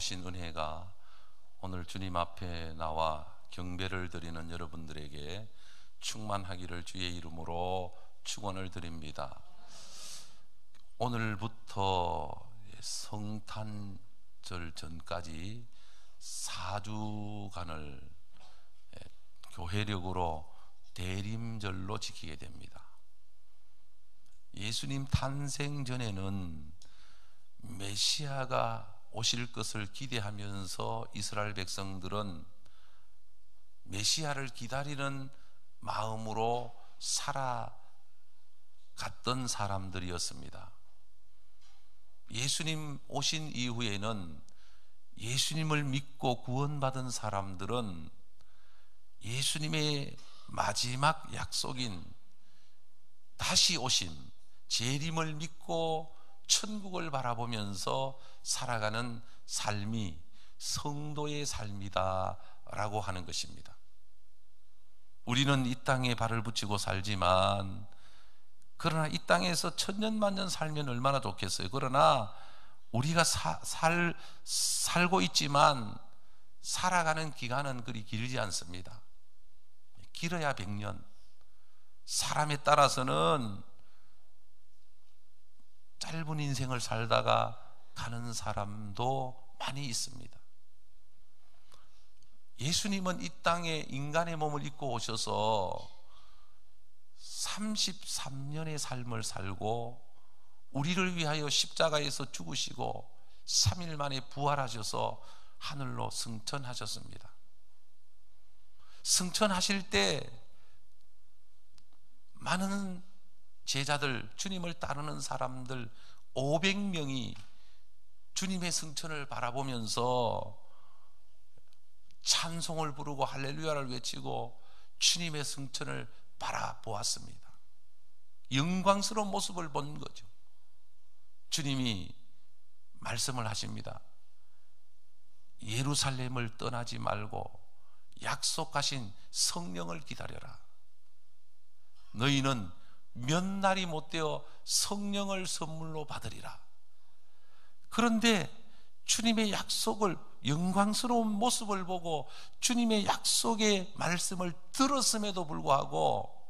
오신 은혜가 오늘 주님 앞에 나와 경배를 드리는 여러분들에게 충만하기를 주의 이름으로 축원을 드립니다. 오늘부터 성탄절 전까지 4주간을 교회력으로 대림절로 지키게 됩니다. 예수님 탄생 전에는 메시아가 오실 것을 기대하면서 이스라엘 백성들은 메시아를 기다리는 마음으로 살아갔던 사람들이었습니다. 예수님 오신 이후에는 예수님을 믿고 구원받은 사람들은 예수님의 마지막 약속인 다시 오신 재림을 믿고 천국을 바라보면서 살아가는 삶이 성도의 삶이다 라고 하는 것입니다. 우리는 이 땅에 발을 붙이고 살지만, 그러나 이 땅에서 천년만년 살면 얼마나 좋겠어요. 그러나 우리가 살고 있지만 살아가는 기간은 그리 길지 않습니다. 길어야 100년, 사람에 따라서는 짧은 인생을 살다가 가는 사람도 많이 있습니다. 예수님은 이 땅에 인간의 몸을 입고 오셔서 33년의 삶을 살고 우리를 위하여 십자가에서 죽으시고 3일 만에 부활하셔서 하늘로 승천하셨습니다. 승천하실 때 많은 제자들, 주님을 따르는 사람들 500명이 주님의 승천을 바라보면서 찬송을 부르고 할렐루야를 외치고 주님의 승천을 바라보았습니다. 영광스러운 모습을 본 거죠. 주님이 말씀을 하십니다. 예루살렘을 떠나지 말고 약속하신 성령을 기다려라. 너희는 몇 날이 못되어 성령을 선물로 받으리라. 그런데 주님의 약속을, 영광스러운 모습을 보고 주님의 약속의 말씀을 들었음에도 불구하고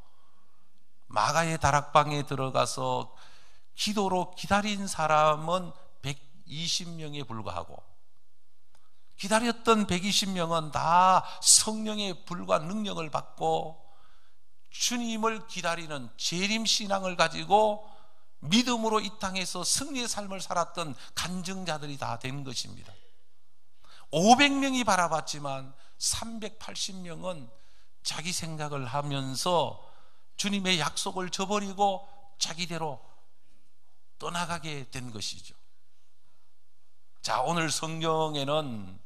마가의 다락방에 들어가서 기도로 기다린 사람은 120명에 불과하고, 기다렸던 120명은 다 성령의 불과 능력을 받고 주님을 기다리는 재림신앙을 가지고 믿음으로 이 땅에서 승리의 삶을 살았던 간증자들이 다 된 것입니다. 500명이 바라봤지만 380명은 자기 생각을 하면서 주님의 약속을 저버리고 자기대로 떠나가게 된 것이죠. 자, 오늘 성경에는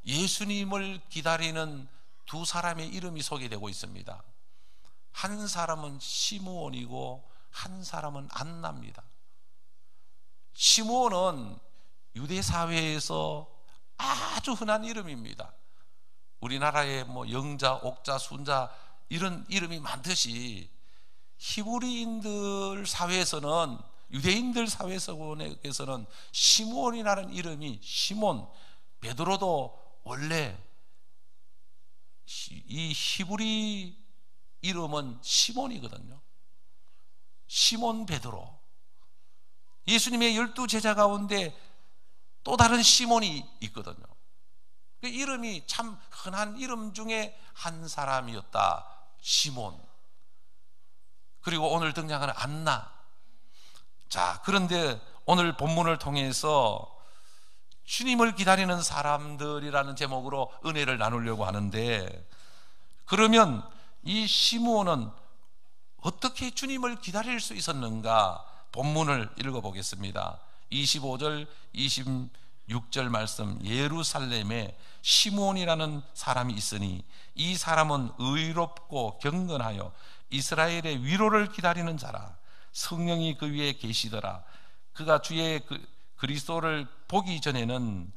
예수님을 기다리는 두 사람의 이름이 소개되고 있습니다. 한 사람은 시므온이고 한 사람은 안나입니다. 시므온은 유대 사회에서 아주 흔한 이름입니다. 우리나라에 뭐 영자, 옥자, 순자 이런 이름이 많듯이 히브리인들 사회에서는, 유대인들 사회에서는 시므온이라는 이름이, 시몬, 베드로도 원래 이 히브리 이름은 시몬이거든요. 시몬 베드로. 예수님의 12제자 가운데 또 다른 시몬이 있거든요. 그 이름이 참 흔한 이름 중에 한 사람이었다. 시몬. 그리고 오늘 등장하는 안나. 자, 그런데 오늘 본문을 통해서 주님을 기다리는 사람들이라는 제목으로 은혜를 나누려고 하는데, 그러면 이 시므온은 어떻게 주님을 기다릴 수 있었는가? 본문을 읽어보겠습니다. 25절, 26절 말씀. 예루살렘에 시므온이라는 사람이 있으니 이 사람은 의롭고 경건하여 이스라엘의 위로를 기다리는 자라. 성령이 그 위에 계시더라. 그가 주의 그리스도를 보기 전에는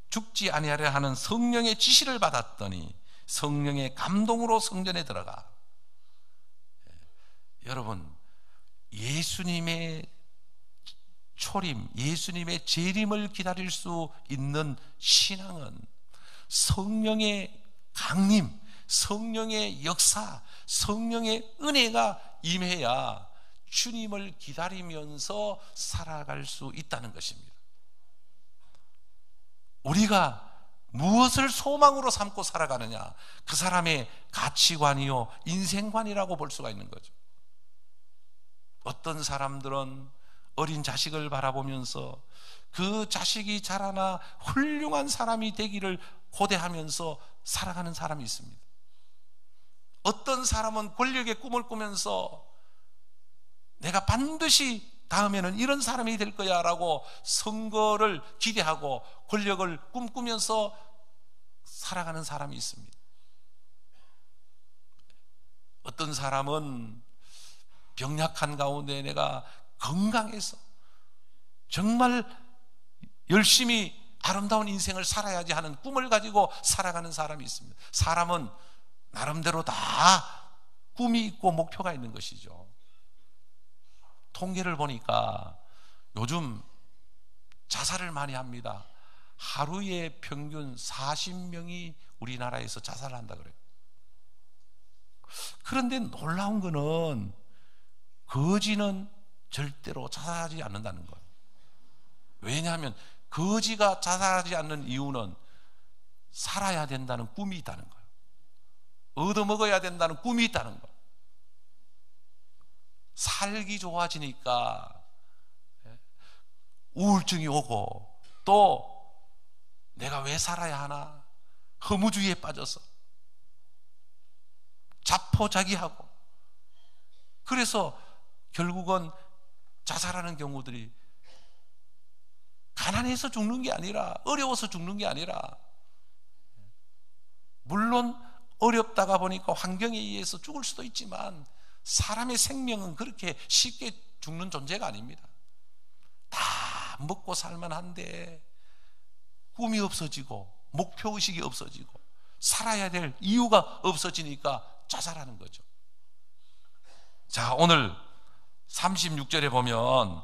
죽지 아니하려 하는 성령의 지시를 받았더니 성령의 감동으로 성전에 들어가. 여러분, 예수님의 초림, 예수님의 재림을 기다릴 수 있는 신앙은 성령의 강림, 성령의 역사, 성령의 은혜가 임해야 주님을 기다리면서 살아갈 수 있다는 것입니다. 우리가 무엇을 소망으로 삼고 살아가느냐, 그 사람의 가치관이요 인생관이라고 볼 수가 있는 거죠. 어떤 사람들은 어린 자식을 바라보면서 그 자식이 자라나 훌륭한 사람이 되기를 고대하면서 살아가는 사람이 있습니다. 어떤 사람은 권력의 꿈을 꾸면서 내가 반드시 다음에는 이런 사람이 될 거야 라고 선거를 기대하고 권력을 꿈꾸면서 살아가는 사람이 있습니다. 어떤 사람은 병약한 가운데 내가 건강해서 정말 열심히 아름다운 인생을 살아야지 하는 꿈을 가지고 살아가는 사람이 있습니다. 사람은 나름대로 다 꿈이 있고 목표가 있는 것이죠. 통계를 보니까 요즘 자살을 많이 합니다. 하루에 평균 40명이 우리나라에서 자살을 한다 그래요. 그런데 놀라운 거는 거지는 절대로 자살하지 않는다는 거예요. 왜냐하면 거지가 자살하지 않는 이유는 살아야 된다는 꿈이 있다는 거예요. 얻어먹어야 된다는 꿈이 있다는 거예요. 살기 좋아지니까 우울증이 오고 또 내가 왜 살아야 하나 허무주의에 빠져서 자포자기하고 그래서 결국은 자살하는 경우들이 가난해서 죽는 게 아니라 어려워서 죽는 게 아니라 물론 어렵다가 보니까 환경에 의해서 죽을 수도 있지만 사람의 생명은 그렇게 쉽게 죽는 존재가 아닙니다. 다 먹고 살만한데 꿈이 없어지고 목표의식이 없어지고 살아야 될 이유가 없어지니까 자살하는 거죠. 자, 오늘 36절에 보면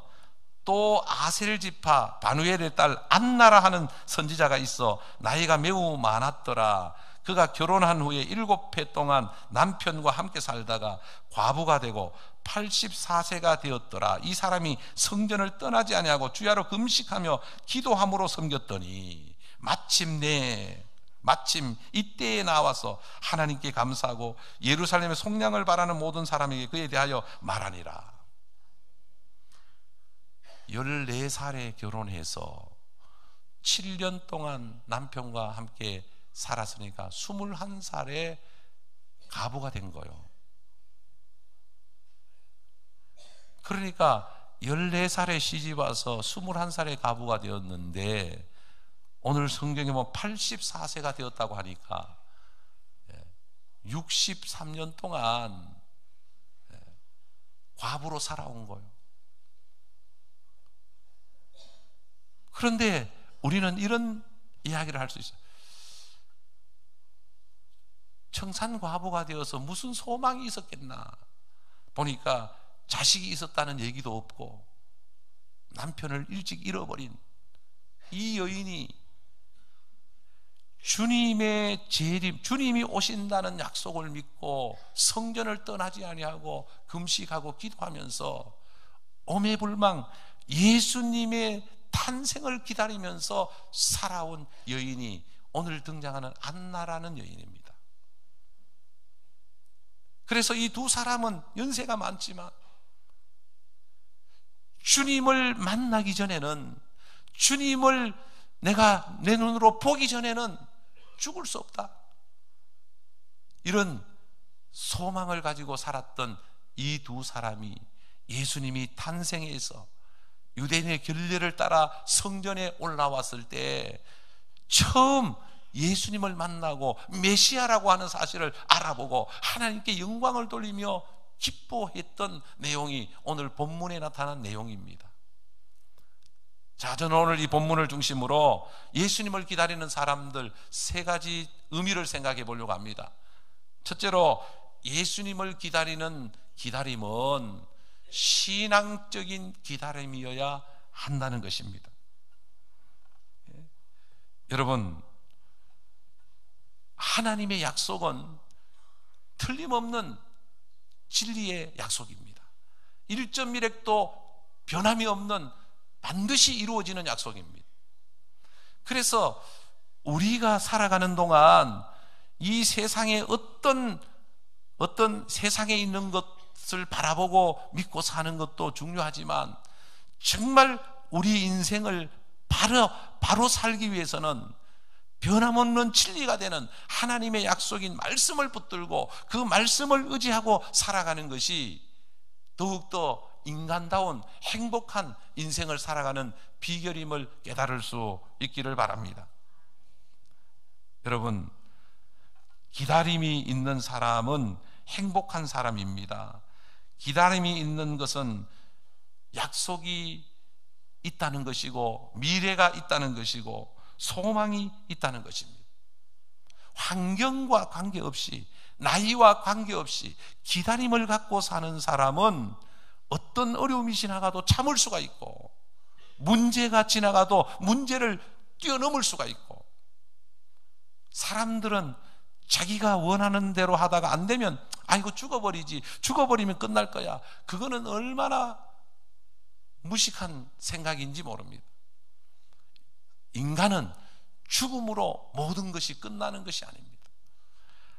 또 아셀 지파 바누엘의 딸 안나라 하는 선지자가 있어 나이가 매우 많았더라. 그가 결혼한 후에 7해 동안 남편과 함께 살다가 과부가 되고 84세가 되었더라. 이 사람이 성전을 떠나지 아니하고 주야로 금식하며 기도함으로 섬겼더니 마침 이때에 나와서 하나님께 감사하고 예루살렘의 속량을 바라는 모든 사람에게 그에 대하여 말하니라. 14살에 결혼해서 7년 동안 남편과 함께 살았으니까 21살에 가부가 된 거예요. 그러니까 14살에 시집와서 21살에 가부가 되었는데 오늘 성경에 보면 84세가 되었다고 하니까 63년 동안 과부로 살아온 거예요. 그런데 우리는 이런 이야기를 할 수 있어요. 청산과부가 되어서 무슨 소망이 있었겠나 보니까 자식이 있었다는 얘기도 없고 남편을 일찍 잃어버린 이 여인이 주님의 재림, 주님이 오신다는 약속을 믿고 성전을 떠나지 아니하고 금식하고 기도하면서 오매불망 예수님의 탄생을 기다리면서 살아온 여인이 오늘 등장하는 안나라는 여인입니다. 그래서 이 두 사람은 연세가 많지만 주님을 만나기 전에는, 주님을 내가 내 눈으로 보기 전에는 죽을 수 없다, 이런 소망을 가지고 살았던 이 두 사람이 예수님이 탄생해서 유대인의 결례를 따라 성전에 올라왔을 때 처음 예수님을 만나고 메시아라고 하는 사실을 알아보고 하나님께 영광을 돌리며 기뻐했던 내용이 오늘 본문에 나타난 내용입니다. 자, 저는 오늘 이 본문을 중심으로 예수님을 기다리는 사람들 세 가지 의미를 생각해 보려고 합니다. 첫째로, 예수님을 기다리는 기다림은 신앙적인 기다림이어야 한다는 것입니다. 여러분, 하나님의 약속은 틀림없는 진리의 약속입니다. 1.1획도 변함이 없는 반드시 이루어지는 약속입니다. 그래서 우리가 살아가는 동안 이 세상에 어떤 세상에 있는 것을 바라보고 믿고 사는 것도 중요하지만 정말 우리 인생을 바로 살기 위해서는 변함없는 진리가 되는 하나님의 약속인 말씀을 붙들고 그 말씀을 의지하고 살아가는 것이 더욱더 인간다운 행복한 인생을 살아가는 비결임을 깨달을 수 있기를 바랍니다. 여러분, 기다림이 있는 사람은 행복한 사람입니다. 기다림이 있는 것은 약속이 있다는 것이고 미래가 있다는 것이고 소망이 있다는 것입니다. 환경과 관계없이, 나이와 관계없이 기다림을 갖고 사는 사람은 어떤 어려움이 지나가도 참을 수가 있고, 문제가 지나가도 문제를 뛰어넘을 수가 있고, 사람들은 자기가 원하는 대로 하다가 안 되면 이거 죽어버리지, 죽어버리면 끝날 거야. 그거는 얼마나 무식한 생각인지 모릅니다. 인간은 죽음으로 모든 것이 끝나는 것이 아닙니다.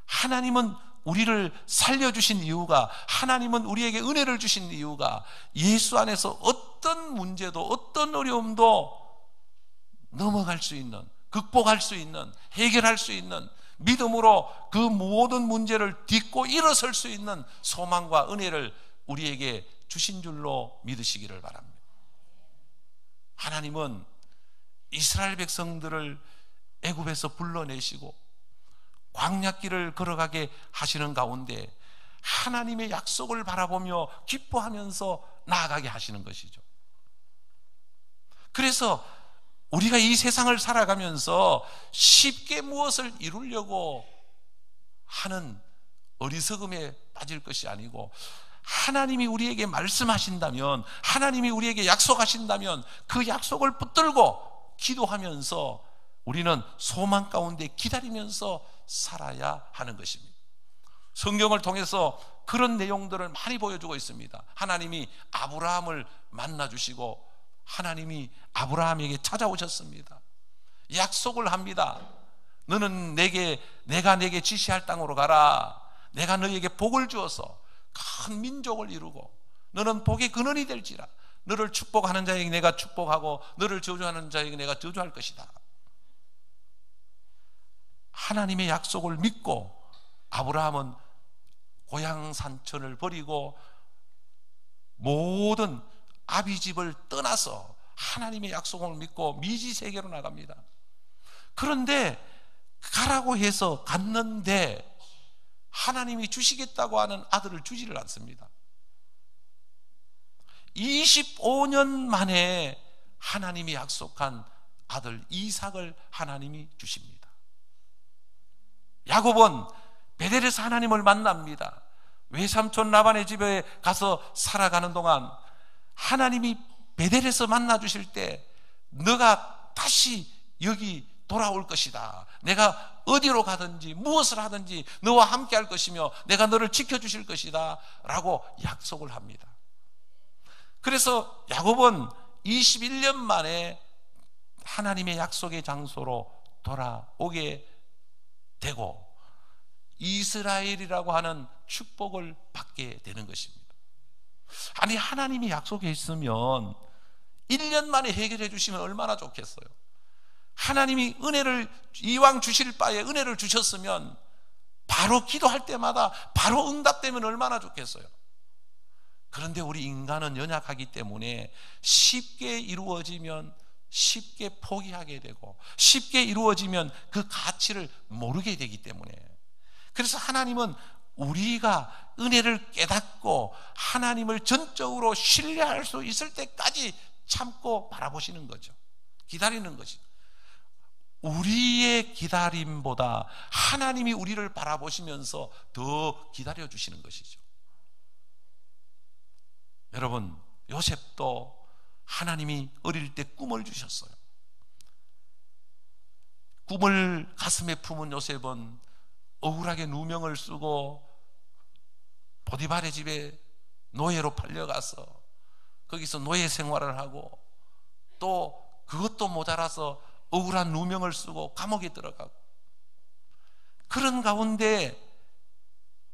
하나님은 우리를 살려주신 이유가, 하나님은 우리에게 은혜를 주신 이유가 예수 안에서 어떤 문제도 어떤 어려움도 넘어갈 수 있는, 극복할 수 있는, 해결할 수 있는, 믿음으로 그 모든 문제를 딛고 일어설 수 있는 소망과 은혜를 우리에게 주신 줄로 믿으시기를 바랍니다. 하나님은 이스라엘 백성들을 애굽에서 불러내시고 광야길을 걸어가게 하시는 가운데 하나님의 약속을 바라보며 기뻐하면서 나아가게 하시는 것이죠. 그래서 우리가 이 세상을 살아가면서 쉽게 무엇을 이루려고 하는 어리석음에 빠질 것이 아니고, 하나님이 우리에게 말씀하신다면, 하나님이 우리에게 약속하신다면 그 약속을 붙들고 기도하면서 우리는 소망 가운데 기다리면서 살아야 하는 것입니다. 성경을 통해서 그런 내용들을 많이 보여주고 있습니다. 하나님이 아브라함을 만나주시고 하나님이 아브라함에게 찾아오셨습니다. 약속을 합니다. 너는 내가 내게 지시할 땅으로 가라. 내가 너에게 복을 주어서 큰 민족을 이루고 너는 복의 근원이 될지라. 너를 축복하는 자에게 내가 축복하고 너를 저주하는 자에게 내가 저주할 것이다. 하나님의 약속을 믿고 아브라함은 고향 산천을 버리고 모든 아비집을 떠나서 하나님의 약속을 믿고 미지 세계로 나갑니다. 그런데 가라고 해서 갔는데 하나님이 주시겠다고 하는 아들을 주지를 않습니다. 25년 만에 하나님이 약속한 아들 이삭을 하나님이 주십니다. 야곱은 베델에서 하나님을 만납니다. 외삼촌 라반의 집에 가서 살아가는 동안 하나님이 베델에서 만나주실 때 너가 다시 여기 돌아올 것이다. 내가 어디로 가든지 무엇을 하든지 너와 함께 할 것이며 내가 너를 지켜주실 것이다 라고 약속을 합니다. 그래서 야곱은 21년 만에 하나님의 약속의 장소로 돌아오게 되고 이스라엘이라고 하는 축복을 받게 되는 것입니다. 아니, 하나님이 약속해 있으면 1년 만에 해결해 주시면 얼마나 좋겠어요. 하나님이 은혜를 이왕 주실 바에 은혜를 주셨으면 바로 기도할 때마다 바로 응답되면 얼마나 좋겠어요. 그런데 우리 인간은 연약하기 때문에 쉽게 이루어지면 쉽게 포기하게 되고 쉽게 이루어지면 그 가치를 모르게 되기 때문에, 그래서 하나님은 우리가 은혜를 깨닫고 하나님을 전적으로 신뢰할 수 있을 때까지 참고 바라보시는 거죠. 기다리는 거죠. 우리의 기다림보다 하나님이 우리를 바라보시면서 더 기다려 주시는 것이죠. 여러분, 요셉도 하나님이 어릴 때 꿈을 주셨어요. 꿈을 가슴에 품은 요셉은 억울하게 누명을 쓰고 보디발의 집에 노예로 팔려가서 거기서 노예 생활을 하고, 또 그것도 모자라서 억울한 누명을 쓰고 감옥에 들어가고, 그런 가운데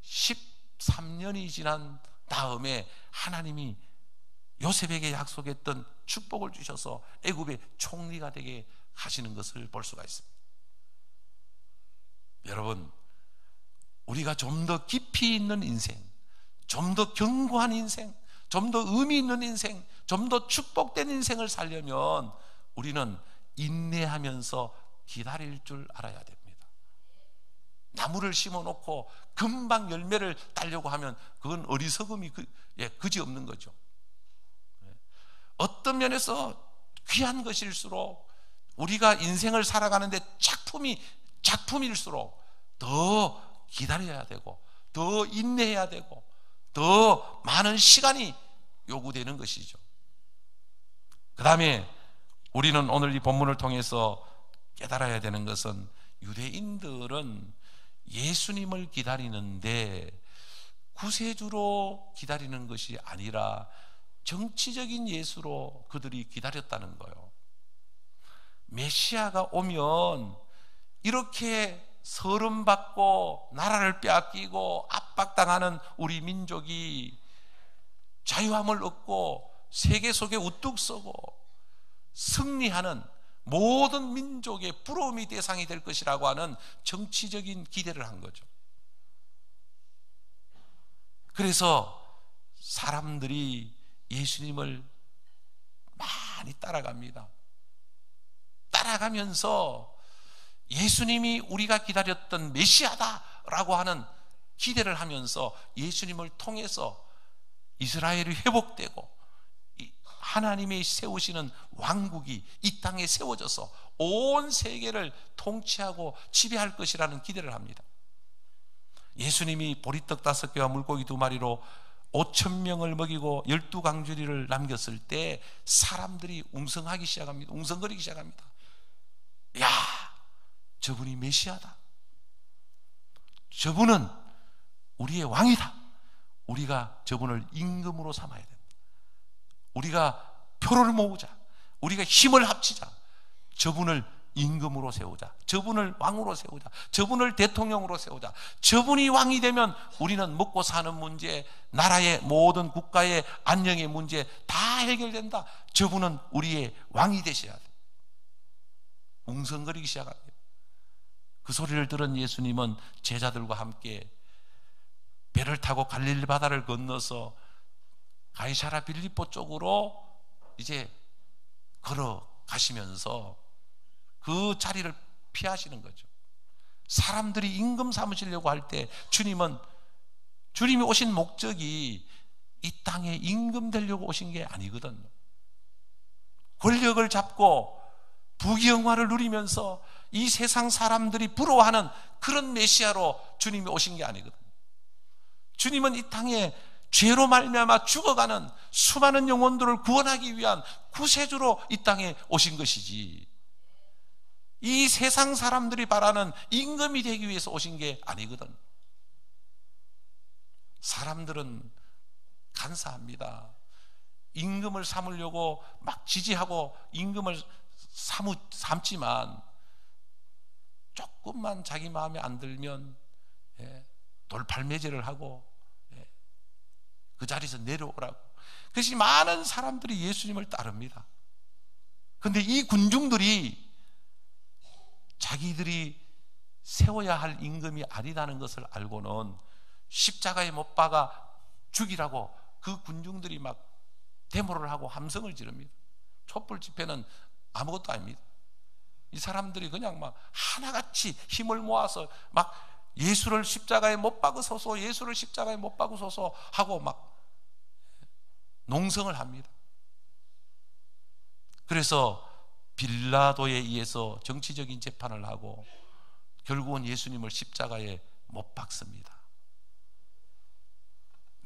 13년이 지난 다음에 하나님이 요셉에게 약속했던 축복을 주셔서 애굽의 총리가 되게 하시는 것을 볼 수가 있습니다. 여러분, 우리가 좀 더 깊이 있는 인생, 좀 더 견고한 인생, 좀 더 의미 있는 인생, 좀 더 축복된 인생을 살려면 우리는 인내하면서 기다릴 줄 알아야 됩니다. 나무를 심어놓고 금방 열매를 따려고 하면 그건 어리석음이 그지없는 거죠. 어떤 면에서 귀한 것일수록, 우리가 인생을 살아가는데 작품일수록 더 기다려야 되고, 더 인내해야 되고, 더 많은 시간이 요구되는 것이죠. 그 다음에 우리는 오늘 이 본문을 통해서 깨달아야 되는 것은, 유대인들은 예수님을 기다리는데 구세주로 기다리는 것이 아니라 정치적인 예수로 그들이 기다렸다는 거예요. 메시아가 오면 이렇게 서름받고 나라를 빼앗기고 압박당하는 우리 민족이 자유함을 얻고 세계 속에 우뚝 서고 승리하는 모든 민족의 부러움이 대상이 될 것이라고 하는 정치적인 기대를 한 거죠. 그래서 사람들이 예수님을 많이 따라갑니다. 따라가면서 예수님이 우리가 기다렸던 메시아다라고 하는 기대를 하면서 예수님을 통해서 이스라엘이 회복되고 하나님이 세우시는 왕국이 이 땅에 세워져서 온 세계를 통치하고 지배할 것이라는 기대를 합니다. 예수님이 보리떡 5개와 물고기 2마리로 5,000명을 먹이고 12강주리를 남겼을 때 사람들이 웅성하기 시작합니다. 웅성거리기 시작합니다. 야, 저분이 메시아다. 저분은 우리의 왕이다. 우리가 저분을 임금으로 삼아야 됩니다. 우리가 표를 모으자. 우리가 힘을 합치자. 저분을 임금으로 세우자. 저분을 왕으로 세우자. 저분을 대통령으로 세우자. 저분이 왕이 되면 우리는 먹고 사는 문제, 나라의 모든 국가의 안녕의 문제 다 해결된다. 저분은 우리의 왕이 되셔야 돼. 웅성거리기 시작합니다. 그 소리를 들은 예수님은 제자들과 함께 배를 타고 갈릴리 바다를 건너서 가이사랴 빌립보 쪽으로 이제 걸어가시면서 그 자리를 피하시는 거죠. 사람들이 임금 삼으시려고 할 때 주님이 오신 목적이 이 땅에 임금 되려고 오신 게 아니거든요. 권력을 잡고 부귀영화를 누리면서 이 세상 사람들이 부러워하는 그런 메시아로 주님이 오신 게 아니거든요. 주님은 이 땅에 죄로 말미암아 죽어가는 수많은 영혼들을 구원하기 위한 구세주로 이 땅에 오신 것이지, 이 세상 사람들이 바라는 임금이 되기 위해서 오신 게 아니거든. 사람들은 간사합니다. 임금을 삼으려고 막 지지하고 임금을 삼지만 조금만 자기 마음에 안 들면 돌팔매질을 하고 그 자리에서 내려오라고. 그것이 많은 사람들이 예수님을 따릅니다. 그런데 이 군중들이 자기들이 세워야 할 임금이 아니라는 것을 알고는 십자가에 못 박아 죽이라고 그 군중들이 막 데모를 하고 함성을 지릅니다. 촛불 집회는 아무것도 아닙니다. 이 사람들이 그냥 막 하나같이 힘을 모아서 막 예수를 십자가에 못 박으소서, 예수를 십자가에 못 박으소서 하고 막 농성을 합니다. 그래서 빌라도에 의해서 정치적인 재판을 하고 결국은 예수님을 십자가에 못 박습니다.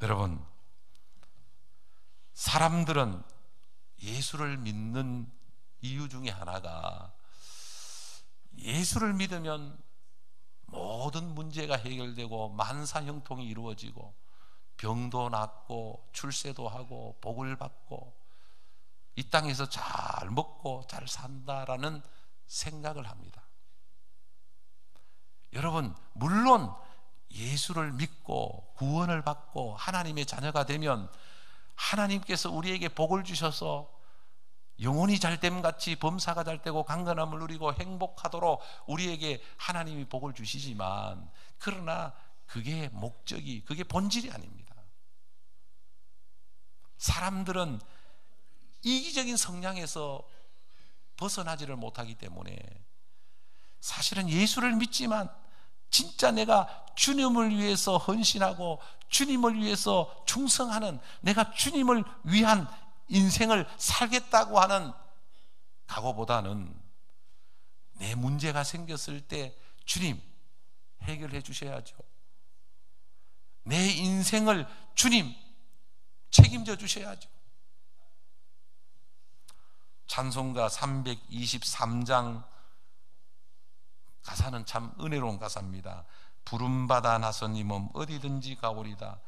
여러분, 사람들은 예수를 믿는 이유 중에 하나가, 예수를 믿으면 모든 문제가 해결되고 만사형통이 이루어지고 병도 낫고 출세도 하고 복을 받고 이 땅에서 잘 먹고 잘 산다라는 생각을 합니다. 여러분, 물론 예수를 믿고 구원을 받고 하나님의 자녀가 되면 하나님께서 우리에게 복을 주셔서 영혼이 잘됨 같이 범사가 잘되고 강건함을 누리고 행복하도록 우리에게 하나님이 복을 주시지만, 그러나 그게 목적이, 그게 본질이 아닙니다. 사람들은 이기적인 성향에서 벗어나지를 못하기 때문에 사실은 예수를 믿지만 진짜 내가 주님을 위해서 헌신하고 주님을 위해서 충성하는, 내가 주님을 위한 인생을 살겠다고 하는 각오보다는 내 문제가 생겼을 때 주님 해결해 주셔야죠. 내 인생을 주님 책임져 주셔야죠. 찬송가 323장 가사는 참 은혜로운 가사입니다. 부름받아 나선 이 몸 어디든지 가오리다.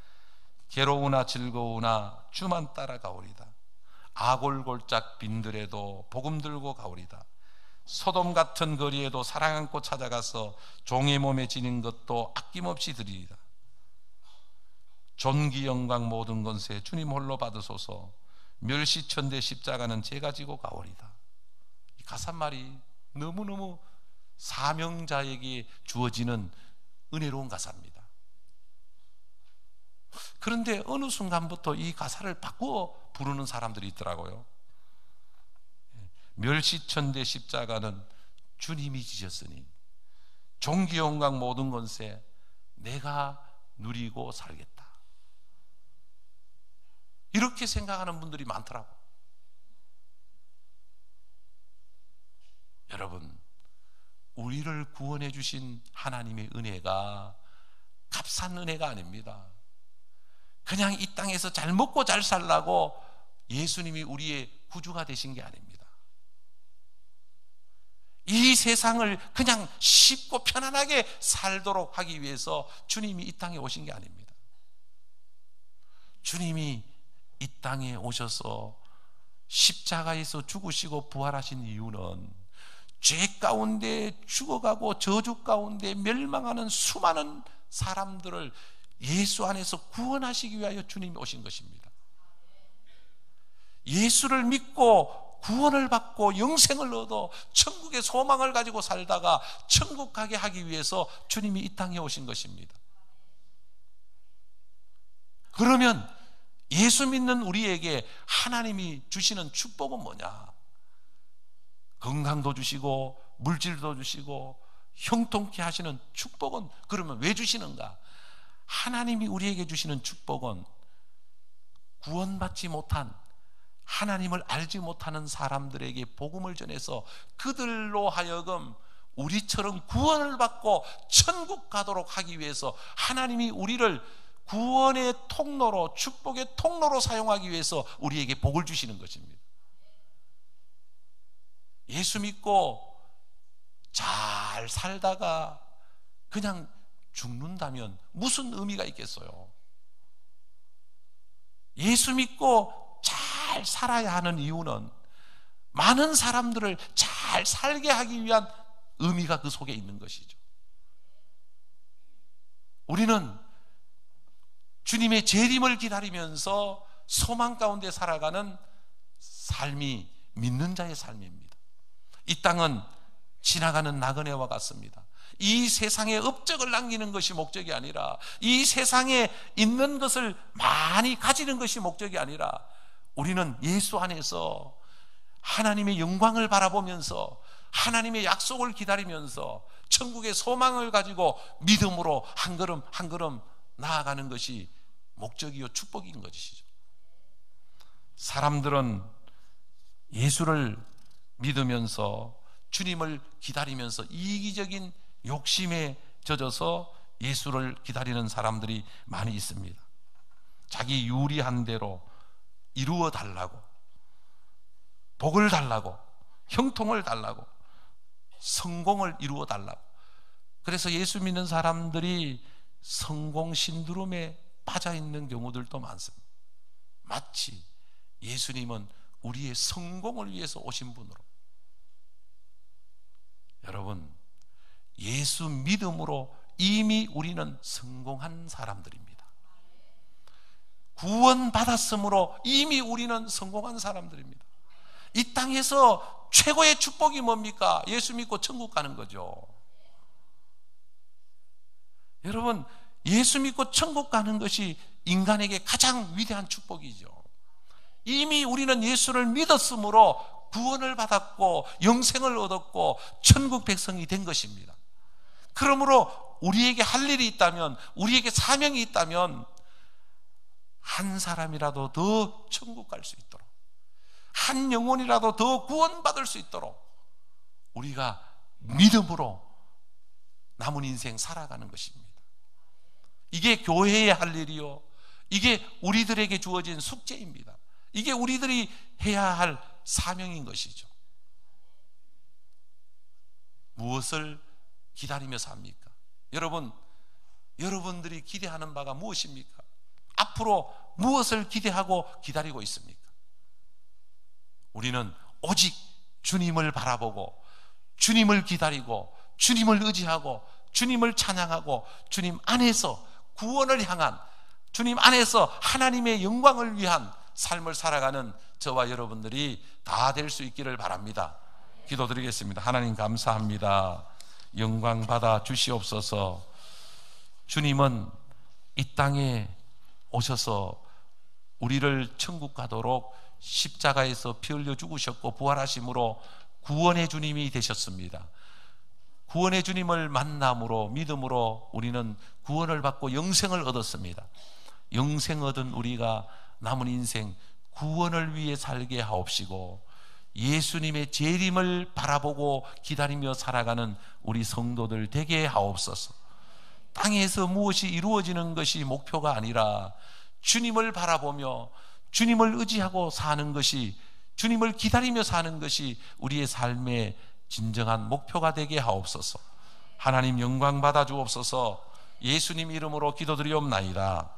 괴로우나 즐거우나 주만 따라가오리다. 아골골짝 빈들에도 복음 들고 가오리다. 소돔 같은 거리에도 사랑 안고 찾아가서 종의 몸에 지닌 것도 아낌없이 드리리다. 존귀 영광 모든 권세 주님 홀로 받으소서. 멸시천대 십자가는 제가 지고 가오리다. 이 가사말이 너무너무 사명자에게 주어지는 은혜로운 가사입니다. 그런데 어느 순간부터 이 가사를 바꾸어 부르는 사람들이 있더라고요. 멸시천대 십자가는 주님이 지셨으니 존귀 영광 모든 권세 내가 누리고 살겠다. 이렇게 생각하는 분들이 많더라고요. 여러분, 우리를 구원해 주신 하나님의 은혜가 값싼 은혜가 아닙니다. 그냥 이 땅에서 잘 먹고 잘 살라고 예수님이 우리의 구주가 되신 게 아닙니다. 이 세상을 그냥 쉽고 편안하게 살도록 하기 위해서 주님이 이 땅에 오신 게 아닙니다. 주님이 이 땅에 오셔서 십자가에서 죽으시고 부활하신 이유는 죄 가운데 죽어가고 저주 가운데 멸망하는 수많은 사람들을 예수 안에서 구원하시기 위하여 주님이 오신 것입니다. 예수를 믿고 구원을 받고 영생을 얻어 천국의 소망을 가지고 살다가 천국 가게 하기 위해서 주님이 이 땅에 오신 것입니다. 그러면 예수 믿는 우리에게 하나님이 주시는 축복은 뭐냐? 건강도 주시고 물질도 주시고 형통케 하시는 축복은 그러면 왜 주시는가? 하나님이 우리에게 주시는 축복은 구원받지 못한, 하나님을 알지 못하는 사람들에게 복음을 전해서 그들로 하여금 우리처럼 구원을 받고 천국 가도록 하기 위해서 하나님이 우리를 구원의 통로로, 축복의 통로로 사용하기 위해서 우리에게 복을 주시는 것입니다. 예수 믿고 잘 살다가 그냥 죽는다면 무슨 의미가 있겠어요? 예수 믿고 잘 살아야 하는 이유는 많은 사람들을 잘 살게 하기 위한 의미가 그 속에 있는 것이죠. 우리는 주님의 재림을 기다리면서 소망 가운데 살아가는 삶이 믿는 자의 삶입니다. 이 땅은 지나가는 나그네와 같습니다. 이 세상에 업적을 남기는 것이 목적이 아니라, 이 세상에 있는 것을 많이 가지는 것이 목적이 아니라, 우리는 예수 안에서 하나님의 영광을 바라보면서 하나님의 약속을 기다리면서 천국의 소망을 가지고 믿음으로 한 걸음 한 걸음 나아가는 것이 목적이요 축복인 것이죠. 사람들은 예수를 믿으면서 주님을 기다리면서 이기적인 욕심에 젖어서 예수를 기다리는 사람들이 많이 있습니다. 자기 유리한 대로 이루어 달라고, 복을 달라고, 형통을 달라고, 성공을 이루어 달라고. 그래서 예수 믿는 사람들이 성공 신드롬에 빠져 있는 경우들도 많습니다. 마치 예수님은 우리의 성공을 위해서 오신 분으로. 여러분, 예수 믿음으로 이미 우리는 성공한 사람들입니다. 구원받았으므로 이미 우리는 성공한 사람들입니다. 이 땅에서 최고의 축복이 뭡니까? 예수 믿고 천국 가는 거죠. 여러분, 예수 믿고 천국 가는 것이 인간에게 가장 위대한 축복이죠. 이미 우리는 예수를 믿었으므로 구원을 받았고 영생을 얻었고 천국 백성이 된 것입니다. 그러므로 우리에게 할 일이 있다면, 우리에게 사명이 있다면 한 사람이라도 더 천국 갈 수 있도록, 한 영혼이라도 더 구원받을 수 있도록 우리가 믿음으로 남은 인생 살아가는 것입니다. 이게 교회의 할 일이요, 이게 우리들에게 주어진 숙제입니다. 이게 우리들이 해야 할 사명인 것이죠. 무엇을 기다리며 삽니까? 여러분, 여러분들이 기대하는 바가 무엇입니까? 앞으로 무엇을 기대하고 기다리고 있습니까? 우리는 오직 주님을 바라보고 주님을 기다리고 주님을 의지하고 주님을 찬양하고 주님 안에서 구원을 향한, 주님 안에서 하나님의 영광을 위한 삶을 살아가는 저와 여러분들이 다 될 수 있기를 바랍니다. 기도드리겠습니다. 하나님 감사합니다. 영광 받아 주시옵소서. 주님은 이 땅에 오셔서 우리를 천국 가도록 십자가에서 피 흘려 죽으셨고 부활하심으로 구원의 주님이 되셨습니다. 구원의 주님을 만남으로, 믿음으로 우리는 구원을 받고 영생을 얻었습니다. 영생 얻은 우리가 남은 인생 구원을 위해 살게 하옵시고 예수님의 재림을 바라보고 기다리며 살아가는 우리 성도들 되게 하옵소서. 땅에서 무엇이 이루어지는 것이 목표가 아니라 주님을 바라보며 주님을 의지하고 사는 것이, 주님을 기다리며 사는 것이 우리의 삶의 진정한 목표가 되게 하옵소서. 하나님 영광 받아 주옵소서. 예수님 이름으로 기도드리옵나이다.